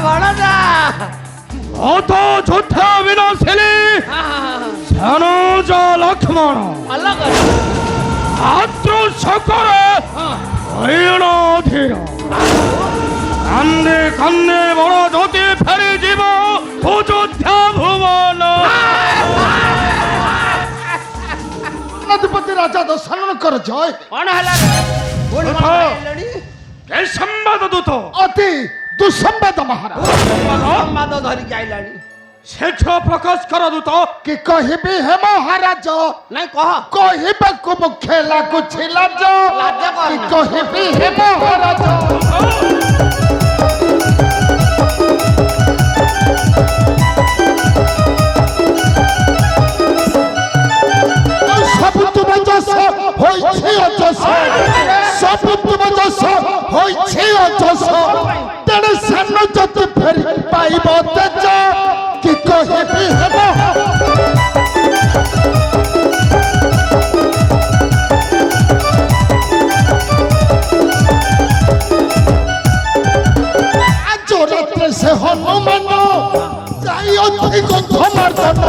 ବଣଜା ଅତ ଯୋଦ୍ଧା ବିନାଶିନୀ ଧନୁଜ ଲକ୍ଷ୍ମଣ ଆଦ୍ର ଶକର ହଇଣ ଧୀର କାନ୍ଦେ କାନ୍ଦେ ବଡ଼ ଜ୍ୟୋତି ଫେରି ଯିବ ଅଯୋଧ୍ୟା ଭୁବନ। ଅଧିପତି ରାଜା ଦଶରଥଙ୍କର ଜୟ। କଣ ହେଲା ଏ ସମ୍ବାଦ ଦୂତ ଅତି ଦୁଃସମ୍ବାଦ ମହାରାଜ। ସମ୍ବାଦ ଧରିକି ଆଇଲାଣି ଶୀଘ୍ର ପ୍ରକାଶ କର ଦୂତ। କି କହିବି ହେ ମହାରାଜ ନାଇଁ କହ କହିବାକୁ ମୁଖ୍ୟ ଲାଗୁଛି ଲାଜ। ଲାଜ କର କି ନା। କହିବି ହେ ମହାରାଜ ସବୁ ତୁମ ଯଶ ହୋଇଛି ଅଯଶ। ସବୁ ତୁମ ଯଶ ହୋଇଛି ଅଯଶ। ତେଣୁ ସାନ ଯଦି ଫେରି ପାଇବ ତେଜ। କି କହିବି ହେବ ଆଜ ରାତ୍ରେ ସେ ହନୁମାନ ଯାଇ ଅଛି ଗନ୍ଧ ମାର୍ଦନ।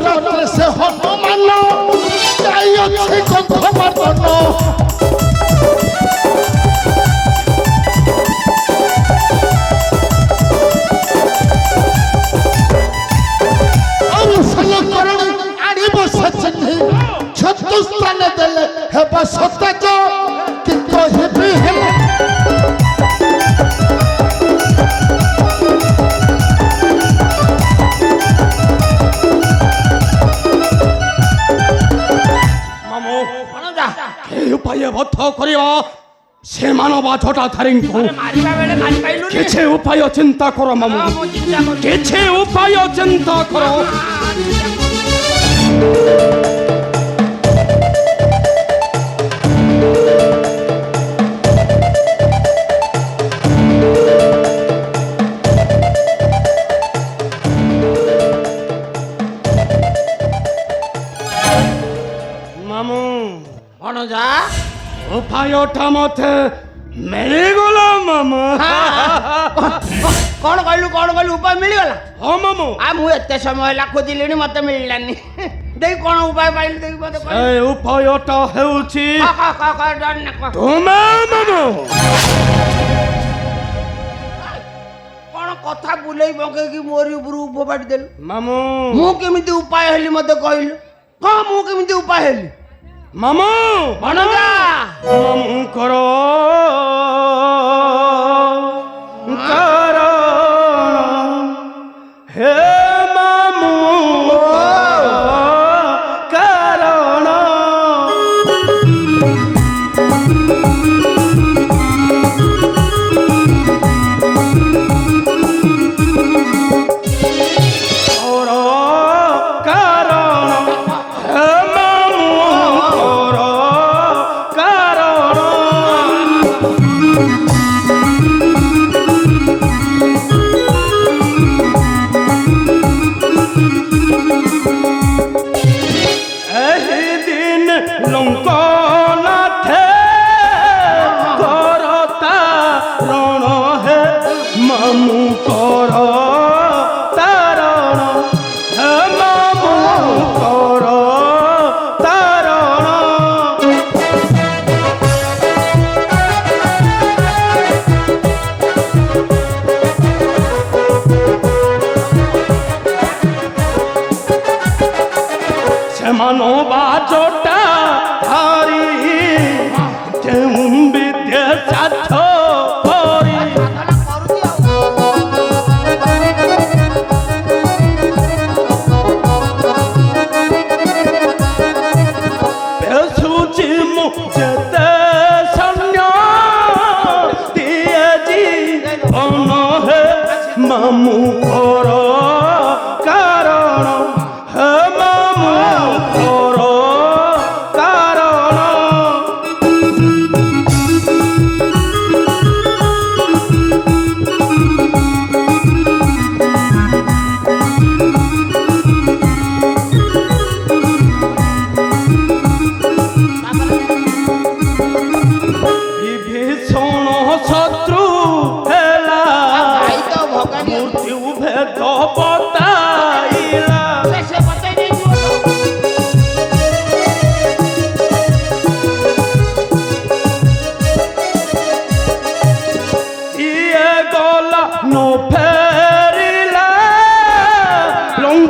রাত্রে সে হনুমান যাই আছে গন্ধ মার্দন। আনিব সে চিহ্নি চতুস্থানে দেলে হেবা সতেজ। কি কহিবি হেব ଉପାୟ ବଦ୍ଧ କରିବା ସେ ମାନବ ଜଟାଧାରୀଙ୍କୁ ମାରିବା ବେଳେ ମାରି ପାଇଲୁନି କିଛି ଉପାୟ ଚିନ୍ତା କର ମାମୁ। ମୁଁ ଚିନ୍ତା କରୁଛି କିଛି ଉପାୟ ଚିନ୍ତା କର। ମାମୁ ବଣଜା ଉପାୟଟା ମତେ ମିଳିଗଲା ମାମୁ। କଣ କହିଲୁ ଉପାୟ ମିଳିଗଲା? ହଁ ମାମୁ ମୁଁ ଏତେ ସମୟ ହେଲା ଖୋଜିଲିଣି ମତେ ମିଳିଲାନି। ଦେଇ କଣ ଉପାୟ ପାଇଲୁ ଦେଇ ମତେ ଏ ଉପାୟଟା ହେଉଛି କହ। ତୁମେ ମାମୁ କଣ କଥା ବୁଲେଇ ପକେଇକି ମୋରି ଉପରକୁ ଫୋପାଡ଼ି ଦେଲୁ। ମାମୁ ମୁଁ କେମିତି ଉପାୟ ହେଲି ମତେ କହିଲୁ? ହଁ ମୁଁ କେମିତି ଉପାୟ ହେଲି? ମାମୁ ବଣଜା ମାମୁଙ୍କର କାରଣ ହେ ମାମୁ କାରଣ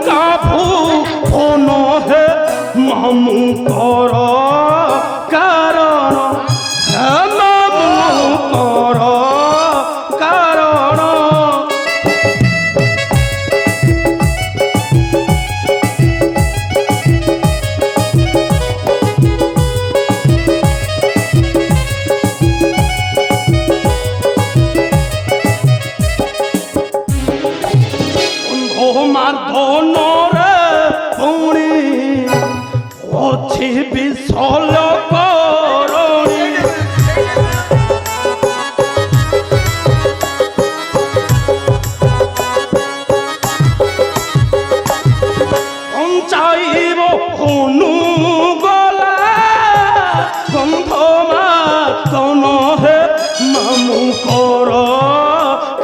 ଲଙ୍କା ଭୁବନ ହେ ମାମୁଙ୍କର କାରଣ ହେ ମାମୁଙ୍କର କାରଣ ମାର୍ଦ୍ଦନରେ ପୁଣି ଅଛି ବିଶଲ କରଣୀ ପଞ୍ଚାଇବ ହନୁ ଗଲା ଗନ୍ଧ ମାର୍ଦ୍ଦନ ହେ ମାମୁଙ୍କର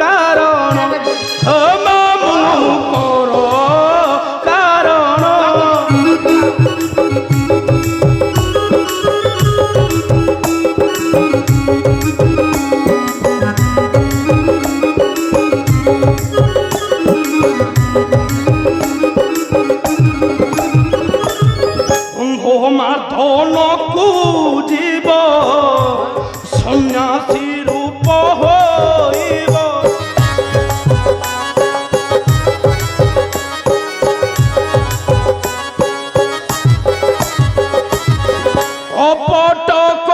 କାରଣ ହେ ମାମୁଙ୍କର କାରଣ ମାର୍ଦ୍ଦନକୁ ଯିବ ସନ୍ନ୍ୟାସୀ ରୂପ ହୋଇବ ଅପଟକ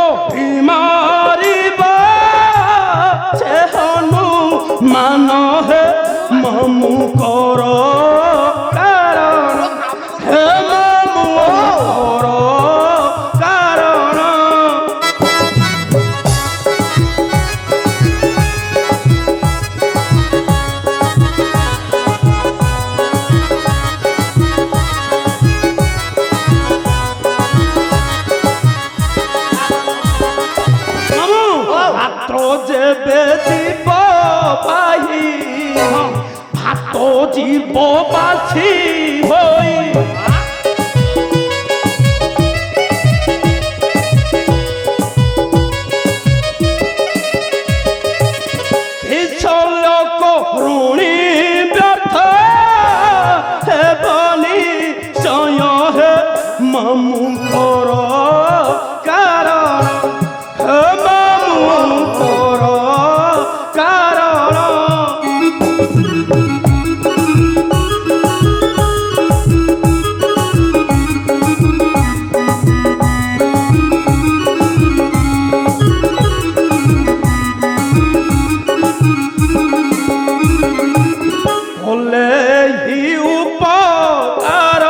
ମାରିବ ସେ ହନୁମାନ ହେ ମାମୁଙ୍କର କାରଣ ହେ ମାମୁଙ୍କର କାରଣ ଭାତ ଯେବେ ଯିବ ପାହି ଭାତ ଯିବ ବାଛି ହୋଇ ଲୋକ ଋଣୀ ବ୍ୟର୍ଥ ହେବନି ସୟ ହେ ମାମୁଙ୍କର କାରଣ ହେ ମାମୁଙ୍କର କାରଣ হি উপকার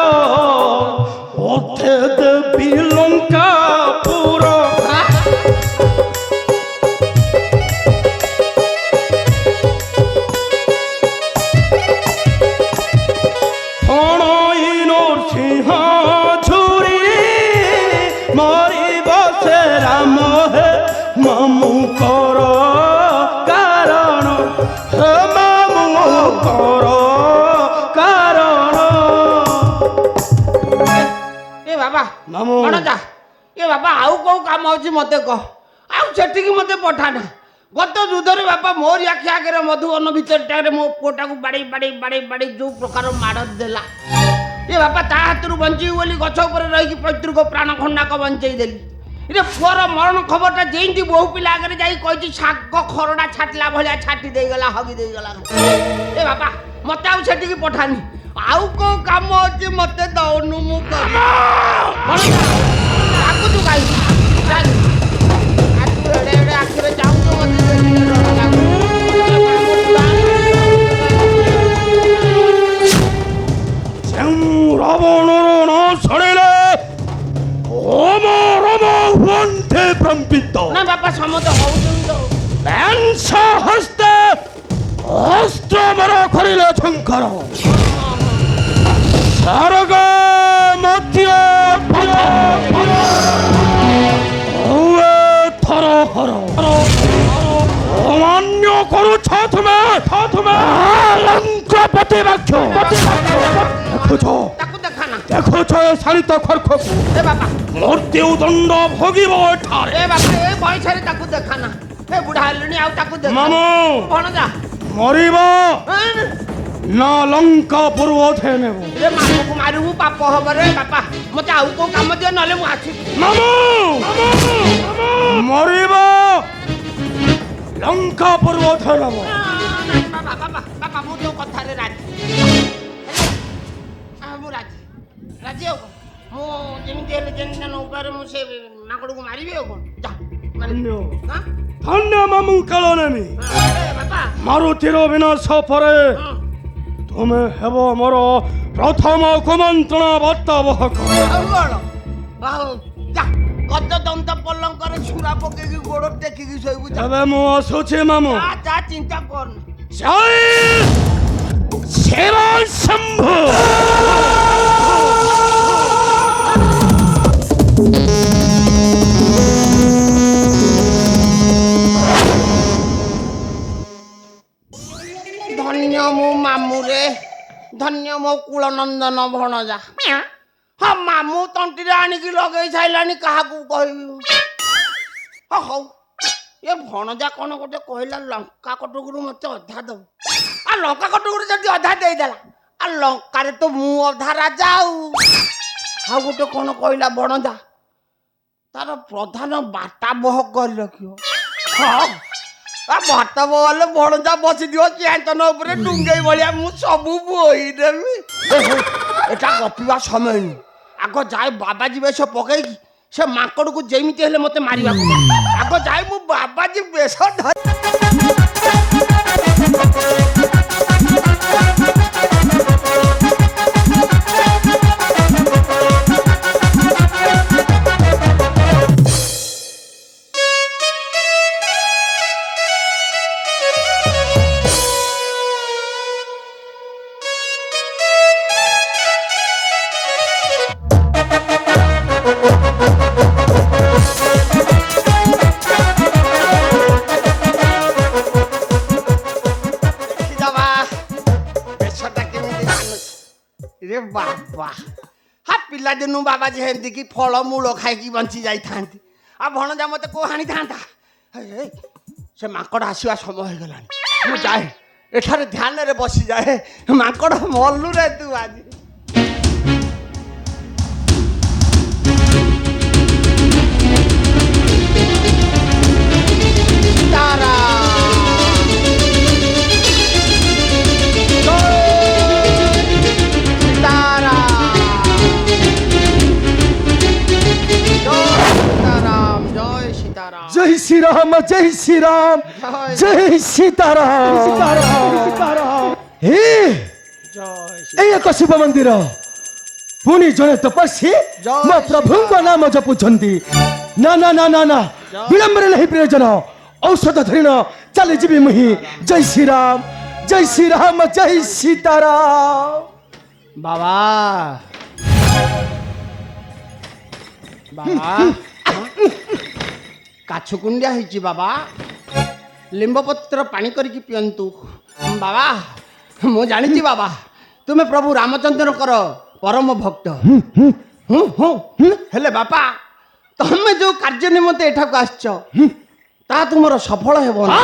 ওঠে দেবী লঙ্কাপুর সিংহ ঝুরি মরিব সে রাম হে মামুଙ୍କର কারণ হে মামুଙ୍କର কারণ ଏ ବାବା ମାମୁଁ। କଣ ଯା ଏ ବାବା ଆଉ କୋଉ କାମ ଅଛି ମତେ କହ ଆଉ ସେଠିକି ମତେ ପଠାନା ଗତ ଯୁଦ୍ଧରେ ବାପା ମୋରି ଆଖି ଆଗରେ ମଧୁବନ ଭିତରଟାରେ ମୋ ପୁଅଟାକୁ ବାଡ଼େଇ ବାଡ଼େଇ ବାଡ଼େଇ ବାଡ଼େଇ ଯୋଉ ପ୍ରକାର ମାଡ଼ ଦେଲା ଏ ବାପା ତା ହାତରୁ ବଞ୍ଚିବି ବୋଲି ଗଛ ଉପରେ ରହିକି ପୈତୃକ ପ୍ରାଣ ଖଣ୍ଡାକ ବଞ୍ଚେଇ ଦେଲି ଏ ପୁଅର ମରଣ ଖବରଟା ଯେମିତି ବୋହୁ ପିଲା ଆଗରେ ଯାଇ କହିଛି ଶାଗ ଖରଡ଼ା ଛାଟିଲା ଭଳିଆ ଛାଟି ଦେଇଗଲା ହଗି ଦେଇଗଲା ଏ ବାପା ମତେ ଆଉ ସେଠିକି ପଠାନି ଆଉ କୋଉ କାମ ଅଛି ମତେ ଦଉନୁ ମୁଁ ଡାକୁଛୁ କାହିଁକି ଏଡେ ଏଡେ ଆଖିରେ ଚାହୁଁଛୁ ମତେ ରାବଣର ନ ଶୁଣିଲେ ହୋମ ରମ ହୁଅନ୍ତେ ପ୍ରମ୍ପିତ ନା ବାପା ସମସ୍ତେ ହଉଛନ୍ତି ତ ବେଂଶ ହସ୍ତେ ଅସ୍ତ୍ରମର କରିଲେ ଶଙ୍କର ସ୍ୱର୍ଗ ମଧ୍ୟ থর হর অমান্য করুছ তুমি লঙ্কাপতি বাক্য দেখুছ ତାକୁ ଦେଖା ନା দেখুছ শালিত খর্খকু ଏ ବାପା মৃত্যু দণ্ড ভোগিব এঠারে ଏ ବାପା ଏ ବୟସରେ ତାକୁ ଦେଖା ନା ଏ ବୁଢା ହେଲୁଣି ଆଉ ତାକୁ ଦେଖା ମାମୁଁ କଣ ଯା মরিব ନା ଲଙ୍କାପୁର ଅଧେ ନେବ। ରେ ମାମୁକୁ ମାରିବୁ ପାପ ହବ ରେ ବାପା। ମତେ ଆଉ କୋଉ କାମ ଦିଅ ନହେଲେ ମୁଁ ଆସିବି। ମାମୁ ମରିବ ଲଙ୍କାପୁର ଅଧେ ନେବ। ବାପା ବାପା ବାପା ମୁଁ ଯୋଉ କଥାରେ ରାଜି। ମୁଁ ରାଜି ରାଜି ଆଉ କଣ? ମୁଁ ଯେମିତି ହେଲେ ଯେମିତି ଉପାୟରେ ମୁଁ ସେ ମାଙ୍କଡକୁ ମାରିବି ଆଉ କଣ? ଯା ଧନ୍ୟ ମାମୁ କାଳ ନେମି। ବାପା ମାରୁତିର ବିନାଶ ପରେ ତୁମେ ହେବ ମୋର ପ୍ରଥମ କୁମନ୍ତ୍ରଣ ବାର୍ତ୍ତାବହକ। ଗତ ଦନ୍ତ ପଲଙ୍କରେ ଛୁରା ପକେଇକି ଗୋଡ ଟେକିକି ଶୋଇବୁ। ଏବେ ମୁଁ ଆସୁଛି ମାମୁ। ଯା ଚିନ୍ତା କରନି। ଜୟ ଶିବ ଶମ୍ଭୁ। ଧନ୍ୟ ମୋ ମାମୁଁରେ ଧନ୍ୟ ମୋ କୁଳନନ୍ଦନ ଭଣଜା। ହଁ ମାମୁଁ ତଣ୍ଟିରେ ଆଣିକି ଲଗେଇ ସାଇଲାଣି କାହାକୁ କହିବି। ହଉ ଏ ଭଣଜା କଣ ଗୋଟେ କହିଲା ଲଙ୍କା କଟକରୁ ମତେ ଅଧା ଦବୁ। ଆଉ ଲଙ୍କା କଟକରୁ ଯଦି ଅଧା ଦେଇଦେଲା ଆଉ ଲଙ୍କାରେ ତ ମୁଁ ଅଧା ରାଜା। ଆଉ ଗୋଟେ କଣ କହିଲା ଭଣଜା ତାର ପ୍ରଧାନ ବାର୍ତ୍ତା ବହ କରି ରଖିବ। ହଁ ଭାତ ବୋଲେ ଭଣଜା ବସିଥିବ ଚିଆଞ୍ଚନ ଉପରେ ଡୁଙ୍ଗେଇ ଭଳିଆ ମୁଁ ସବୁ ବୋହିଦେବି। ଏଟା ଗପିବା ସମୟ ନୁହେଁ। ଆଗ ଯାଏ ବାବାଜୀ ବେଶ ପକେଇକି ସେ ମାଙ୍କଡକୁ ଯେମିତି ହେଲେ ମତେ ମାରିବାକୁ ଆଗ ଯାଏ ମୁଁ ବାବାଜୀ ବେଶ ଧରି। ବାବା ହଁ ପିଲାଦିନୁ ବାବାଜୀ ହେନ୍ତି କି ଫଳମୂଳ ଖାଇକି ବଞ୍ଚି ଯାଇଥାନ୍ତି। ଆଉ ଭଣଜା ମତେ କୋଉ ହାଣିଥାନ୍ତା। ସେ ମାଙ୍କଡ ଆସିବା ସମୟ ହେଇଗଲାଣି। ମୁଁ ଯାଏ ଏଠାରେ ଧ୍ୟାନରେ ବସିଯାଏ। ମାଙ୍କଡ ମଲୁରେ ତୁ ଆଜି। ତାରା जय श्री राम जय श्री राम जय सीताराम हे एक शिव मंदिर पुणी जड़े तपस्वी मो प्रभु नाम जपुंट ना ना ना ना ना विलंबर नहीं प्रयोजन औषध धरीन चली जी मुही जय श्री राम जय सीताराम। बाबा बाबा काछुकुंडिया ହେଇଛି ବାବା। ଲିମ୍ବ ପତ୍ର ପାଣି କରିକି ପିଅନ୍ତୁ ବାବା। ମୁଁ ଜାଣିଛି ବାବା ତୁମେ ପ୍ରଭୁ ରାମଚନ୍ଦ୍ରଙ୍କର ପରମ ଭକ୍ତ। ହେଲେ ବାପା ତମେ ଯୋଉ କାର୍ଯ୍ୟ ନିମନ୍ତେ ଏଠାକୁ ଆସିଛ ତାହା ତୁମର ସଫଳ ହେବ ନା।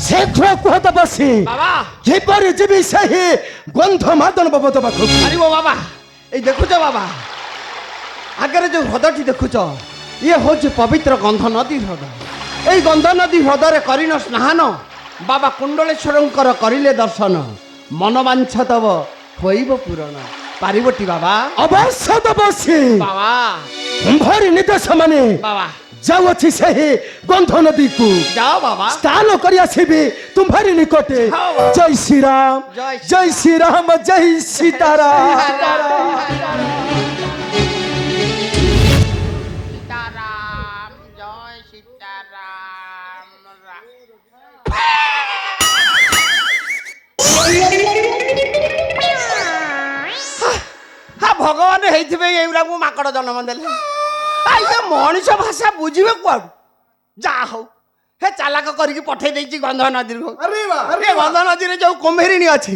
ଶୀଘ୍ର କୁହ ତପସ୍ୱୀ ବାବା ଯେପରି ଯିବି ସେହି ଗନ୍ଧ ମାଦନ ବାବଦ ପାଖକୁ। ଆରିବ ବାବା ଏଇ ଦେଖୁଛ ବାବା ଆଗରେ ଯୋଉ ହ୍ରଦଟି ଦେଖୁଛ ଇଏ ହଉଛି ପବିତ୍ର ଗନ୍ଧ ନଦୀ ହ୍ରଦ। ଏଇ ଗନ୍ଧ ନଦୀ ହ୍ରଦରେ କରିନ ସ୍ନାନ ବାବା କୁଣ୍ଡଳେଶ୍ୱରଙ୍କର କରିଲେ ଦର୍ଶନ ମନବାଞ୍ଛା ତବ ହୋଇବ ପୂରଣ ପାରିବଟି ବାବା। ଅବଶ୍ୟ ତପସ୍ୱୀ ବାବା କୁମ୍ଭରୀ ନିର୍ଦ୍ଦେଶ ମାନେ ବାବା ଯାଉଅଛି ସେହି ଗନ୍ଧ ନଦୀକୁ ଯାଅ ବାବା ସ୍ନାନ କରି ଆସିବି ତୁମ୍ଭରି ନିକଟେ। ଜୟ ଶ୍ରୀରାମ ଜୟ ଶ୍ରୀରାମ ଜୟ ସୀତାରାମ। ଭଗବାନ ହେଇଥିବେ ଏଇଗୁଡାକୁ ମାଙ୍କଡ ଜନ୍ମ ଦେଲେ। ଇଏ ମଣିଷ ଭାଷା ବୁଝିବେ କୁଆଡୁ। ଯାହା ହଉ ହେ ଚାଲାକ କରିକି ପଠେଇ ଦେଇଛି ଗନ୍ଧ ନଦୀରୁ। ଏ ଗନ୍ଧ ନଦୀରେ ଯୋଉ କୁମ୍ଭୀରିଣୀ ଅଛି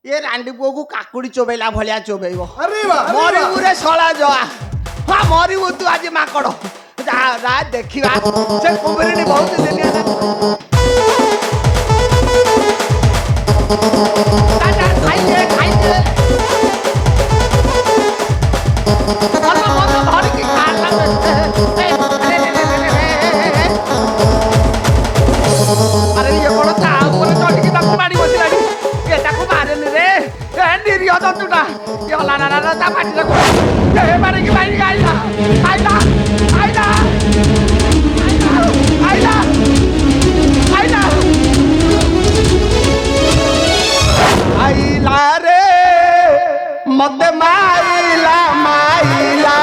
ଏ ରାଣ୍ଡି ପୁଅକୁ କାକୁଡି ଚୋବେଇଲା ଭଳିଆ ଚୋବେଇବ। ମରିବୁ ରେ ଶଳା ଜଆ। ହଁ ମରିବୁ ତୁ ଆଜି ମାଙ୍କଡ। ଯା ଦେଖିବା ସେ କୁମ୍ଭୀରିଣୀ ବହୁତ ଦିନ ହେଲା। দাদা খাইছে খাইছে ଭଲ ମନ୍ଦ ଧରିକି ଖାଇଲା ଆରେ ଇଏ କଣ ତା ଉପରେ ଚଢିକି ତାକୁ ମାଡ଼ି ବସିଲାଣି ଏ ତାକୁ ମାରେନି ରେ ଏ ନିରୀହ ଜନ୍ତୁଟା ଏ ହଲା ନା ନା ତା ପାଟିରେ ଏ ମାରିକି ମାରିକି ଆଇଲା ଆଇଲା ଆଇଲା ଆଇଲା ଆଇଲା ଆଇଲା ରେ ମତେ ମାଇଲା ମାଇଲା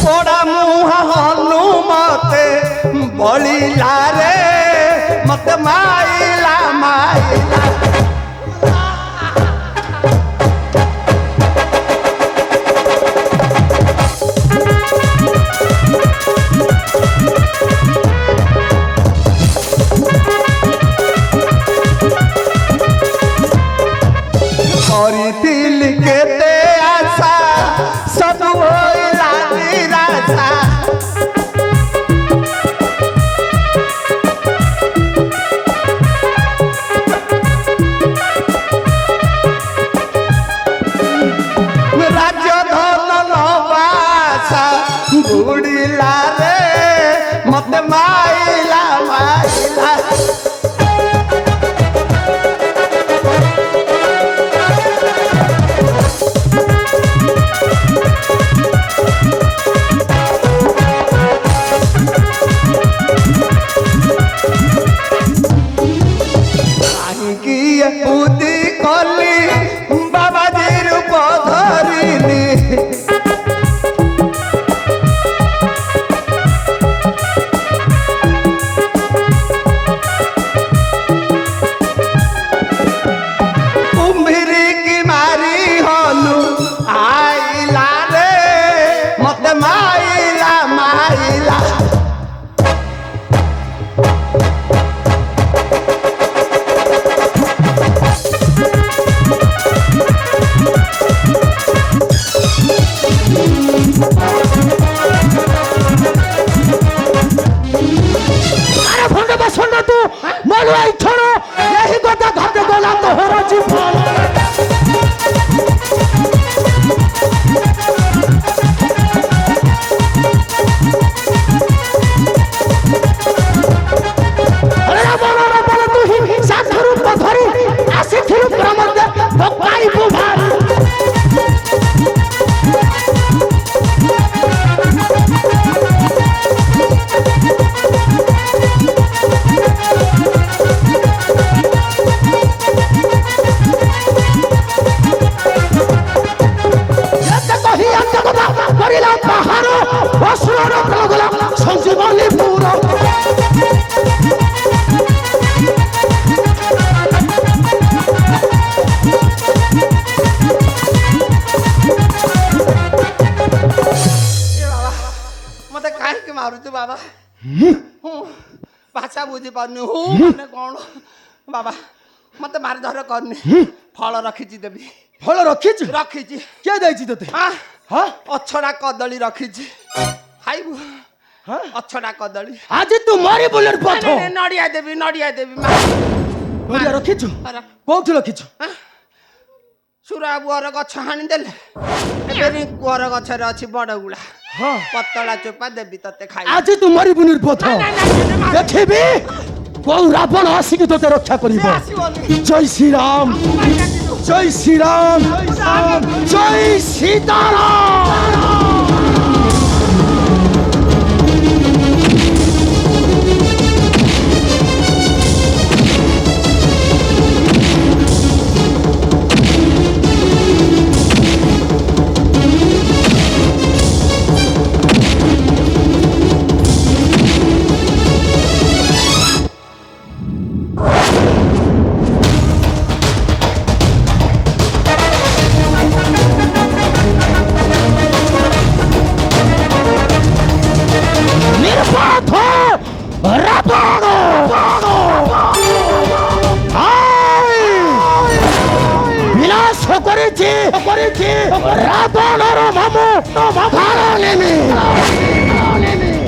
ପୋଡ଼ା ମୁହଁ ହନୁମତେ ବଳିଲା ରେ ମତେ ମାଇଲା ମାଇଲା କରିଥିଲି କେତେ ଆଶା ସବୁ ହୋଇଲା ନିରାଶା ରାଜଧନ ନବାସା ବୁଡ଼ିଲା ରେ ମତେ ମାଇଲା ମାଇଲା ବୁଦ୍ଧି କଲି ବାବାଜୀ ରୂପ ଧରିଲି କୁମ୍ଭୀରିକି ମାରି ହଲୁ ଆଇଲା ରେ ମତେ ମାଇଲା ମାଇଲା यही गोता घाटे गोला तो हो रही तू ही साधु रूप धरी आसी थिरु प्रमद भक्ताई बुभार संजीवनी पूरा मत कहीं मारुच बाबा भाषा बुझी पार्नि मैंने कौन बाबा मत मारधर करनी फल रखी देवी फल रखी रखी किए दैछि तते हाँ अछड़ा कदली रखी खाइबू अछड़ा कदली आज तू मारी बुलेट पथ नड़िया देवी नड़िया देवी नड़िया रखी कोठी रखी सुरा बुआर गछ हाणी देले गुआर गछरे अछि बड़ गुला पतला चोपा देवी तते खाइ आज तू मारी बुलेट पथ देखिबी को रावण आसिक तते रक्षा करिबो जय श्री राम जय श्री राम जय सीताराम রাবণর মামু ধরণী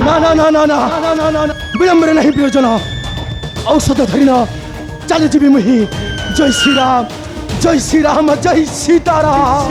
না না না না না না না বিলম্বরে नहीं प्रयोजन औषध धरिन चली जीवी मुहि जय श्री राम जय सीताराम